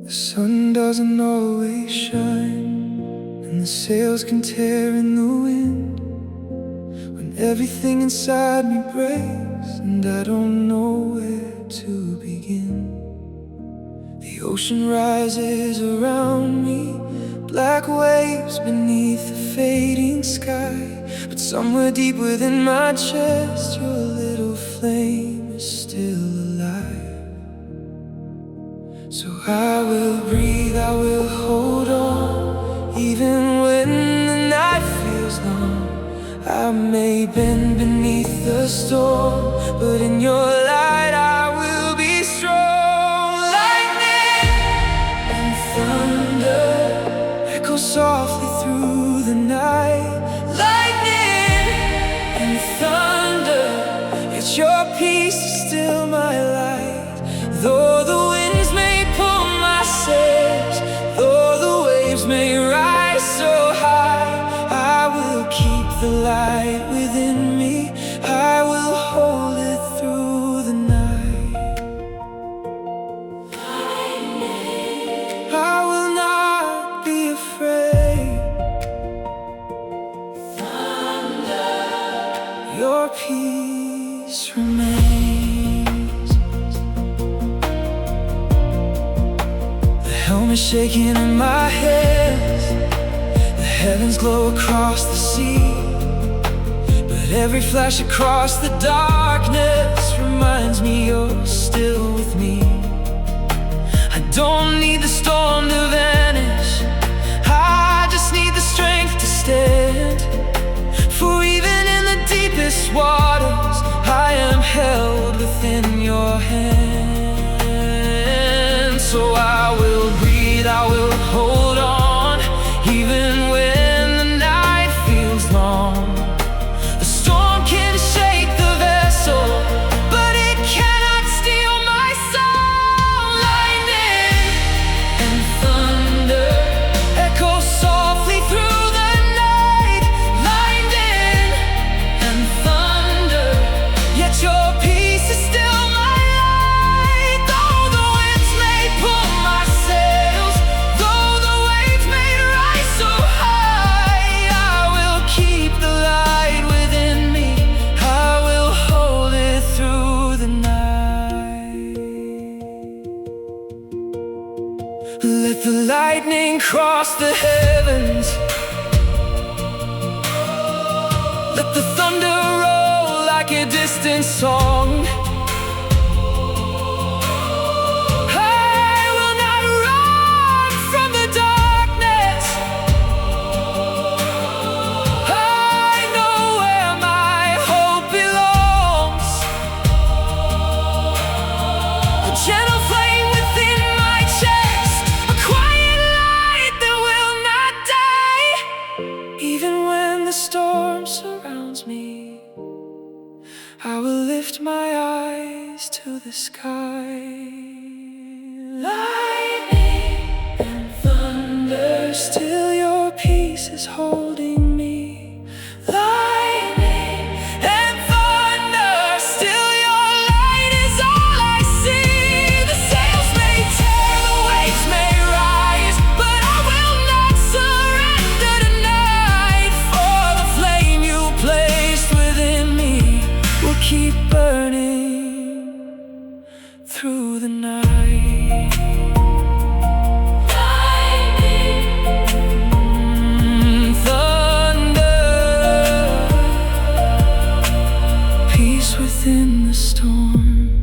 The sun doesn't always shine, and the sails can tear in the wind. When everything inside me breaks, and I don't know where to begin. The ocean rises around me, black waves beneath the fading sky. But somewhere deep within my chest, your little flame is still alive. So I will breathe, I will hold on, even when the night feels long. I may bend beneath the storm, but in your light I will be strong. Lightning and thunder echo softly through the night. Lightning and thunder, yet your peace is still my light. Though the winds may pull my sails, though the waves may rise so high, I will keep the light within me. I will hold it through the night. I will not be afraid. Your peace remains. The helm is shaking in my hands, the heavens glow across the sea, but every flash across the darkness reminds me you're still with me. I don't need the storm to vanish, I just need the strength to stand. For even in the deepest waters, I am held within your hand. So I will breathe, I will hold on, even when the night feels long. The storm can shake the vessel, but it cannot steal my soul. Lightning and thunder echo softly through the night. Lightning and thunder, yet your peace is still my light. Though the winds may pull my sails, though the waves may rise so high, I will keep the light within me. I will hold it through the night. Let the lightning cross the heavens, let the thunder roll like a distant song. I will not run from the darkness, I know where my hope belongs. A gentle flame within my chest, a quiet light that will not die. Even when the storm surrounds me, I will lift my eyes to the sky. Lightning and thunder, still your peace is holding me. Lightning and thunder, still your light is all I see. The sails may tear, the waves may rise, but I will not surrender tonight. For the flame you placed within me will keep burning through the night. Lightning, thunder, peace within the storm.